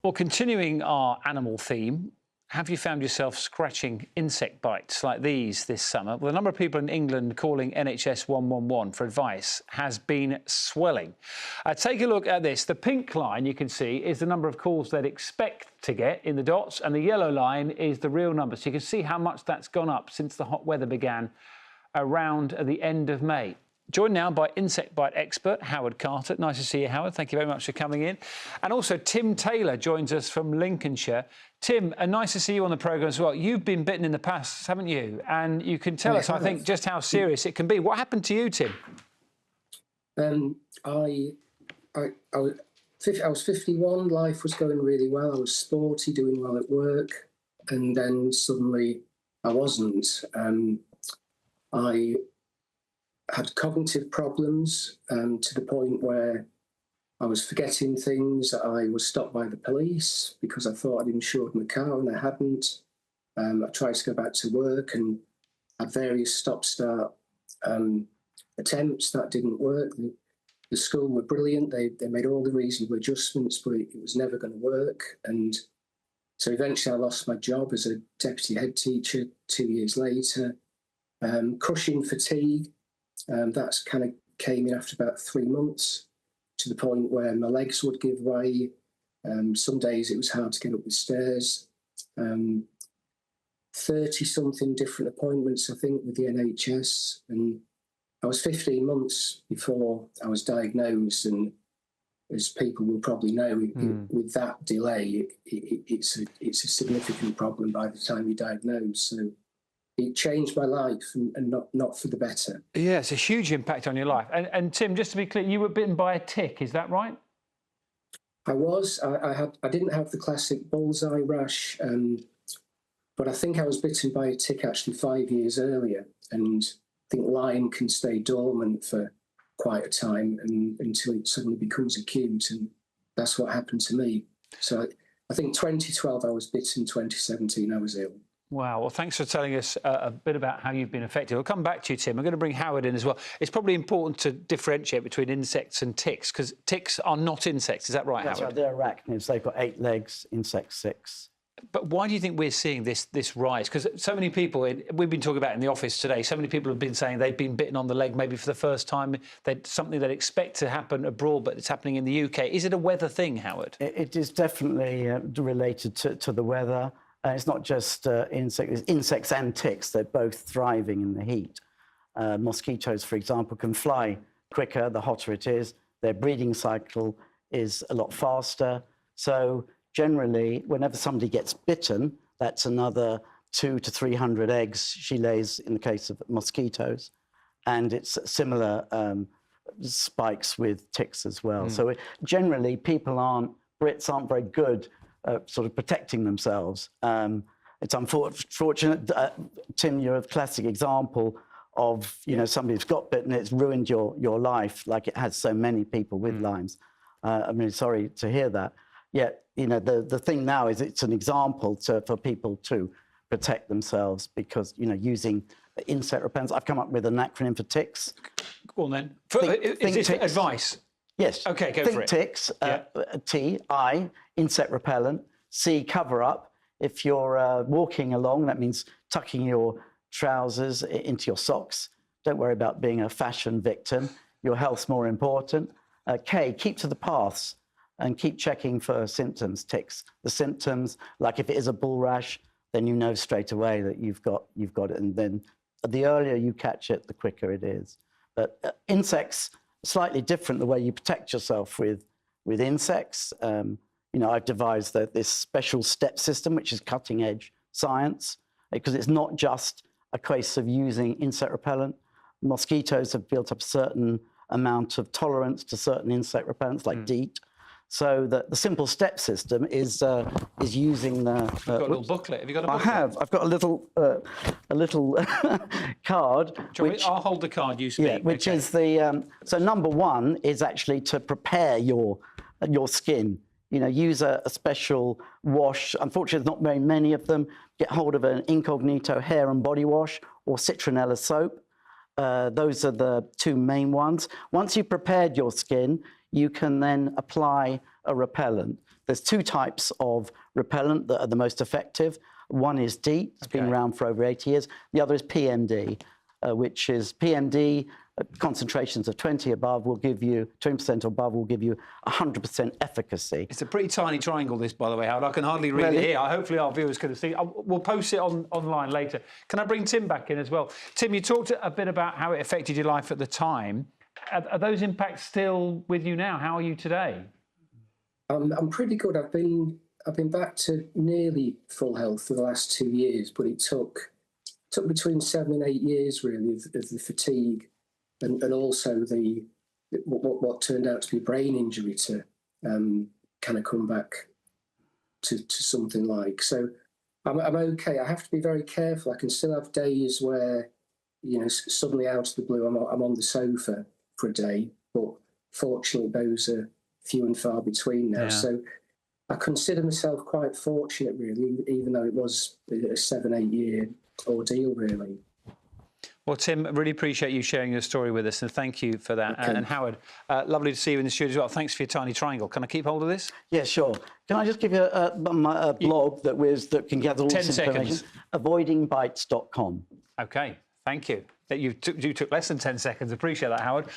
Well, continuing our animal theme, have you found yourself scratching insect bites like these this summer? Well, the number of people in England calling NHS 111 for advice has been swelling. Take a look at this. The pink line you can see is the number of calls they'd expect to get in the dots, and the yellow line is the real number. So you can see how much that's gone up since the hot weather began around the end of May. Joined now by insect bite expert Howard Carter. Nice to see you, Howard. Thank you very much for coming in. And also Tim Taylor joins us from Lincolnshire. Tim, nice to see you on the programme as well. You've been bitten in the past, haven't you? And you can tell us, I think, just how serious it can be. What happened to you, Tim? I was 51, life was going really well. I was sporty, doing well at work. And then suddenly I wasn't. I had cognitive problems to the point where I was forgetting things. I was stopped by the police because I thought I'd insured my car and I hadn't. I tried to go back to work and had various stop-start attempts. That didn't work. The school were brilliant. They made all the reasonable adjustments, but it was never going to work. And so eventually I lost my job as a deputy head teacher 2 years later. Crushing fatigue. That's kind of came in after about 3 months, to the point where my legs would give way. Some days it was hard to get up the stairs. 30-something different appointments, I think, with the NHS. And I was 15 months before I was diagnosed. And as people will probably know, with that delay, it's a significant problem by the time you're diagnosed. So it changed my life, and not for the better. Yeah, it's a huge impact on your life. And Tim, just to be clear, you were bitten by a tick, is that right? I was. I didn't have the classic bullseye rash, but I think I was bitten by a tick actually 5 years earlier. And I think Lyme can stay dormant for quite a time until it suddenly becomes acute, and that's what happened to me. So I think 2012 I was bitten, 2017 I was ill. Wow. Well, thanks for telling us a bit about how you've been affected. We'll come back to you, Tim. I'm going to bring Howard in as well. It's probably important to differentiate between insects and ticks, because ticks are not insects. Is that right, That's Howard? right. They're arachnids. They've got 8 legs, insects 6. But why do you think we're seeing this rise? Because so many people, we've been talking about in the office today, so many people have been saying they've been bitten on the leg maybe for the first time. That's something they'd expect to happen abroad, but it's happening in the UK. Is it a weather thing, Howard? It is definitely related to the weather. It's not just insects. It's insects and ticks. They're both thriving in the heat. Mosquitoes, for example, can fly quicker the hotter it is. Their breeding cycle is a lot faster. So generally, whenever somebody gets bitten, that's another 200 to 300 eggs she lays in the case of mosquitoes. And it's similar spikes with ticks as well. So generally, Brits aren't very good sort of protecting themselves. It's unfortunate. Tim, you're a classic example of somebody who's got bitten. It's ruined your life, like it has so many people with Lyme's. I mean, sorry to hear that. Yet, the thing now is it's an example for people to protect themselves because using insect repellents. I've come up with an acronym for ticks. Go on then. Think is this ticks. advice? Yes. Okay, go think for it. Ticks, T, I, insect repellent, C, cover up. If you're walking along, that means tucking your trousers into your socks. Don't worry about being a fashion victim. Your health's more important. K, keep to the paths and keep checking for symptoms, ticks. The symptoms, like if it is a bull rash, then you know straight away that you've got it. And then the earlier you catch it, the quicker it is. But insects, slightly different the way you protect yourself with insects. I've devised this special step system, which is cutting edge science, because it's not just a case of using insect repellent. Mosquitoes have built up a certain amount of tolerance to certain insect repellents, like DEET. So the simple step system is using the. You've got a little booklet. Have you got a booklet? I have. I've got a little card. I'll hold the card. You speak. Yeah, which is the. So number 1 is actually to prepare your skin. Use a special wash. Unfortunately, there's not very many of them. Get hold of an Incognito hair and body wash or citronella soap. Those are the 2 main ones. Once you've prepared your skin, you can then apply a repellent. There's two types of repellent that are the most effective. One is DEET, it's been around for over 80 years. The other is PMD, which is PMD, concentrations of 20 above will give you, 20% above will give you 100% efficacy. It's a pretty tiny triangle, this, by the way, Howard. I can hardly read it here. Hopefully our viewers can see. We'll post it online later. Can I bring Tim back in as well? Tim, you talked a bit about how it affected your life at the time. Are those impacts still with you now? How are you today? I'm pretty good. I've been back to nearly full health for the last 2 years, but it took between 7 and 8 years really of the fatigue and also the what turned out to be brain injury to kind of come back to something like. So I'm okay. I have to be very careful. I can still have days where, you know, suddenly out of the blue I'm on the sofa for a day, but fortunately those are few and far between now. Yeah. So I consider myself quite fortunate, really, even though it was a 7-8 year ordeal, really. Well, Tim, really appreciate you sharing your story with us, and thank you for that. Okay. And Howard, lovely to see you in the studio as well. Thanks for your tiny triangle. Can I keep hold of this? Yeah, sure. Can I just give you a blog that can gather all 10 this information? seconds. Avoidingbites.com. OK, thank you. You took less than 10 seconds. Appreciate that, Howard.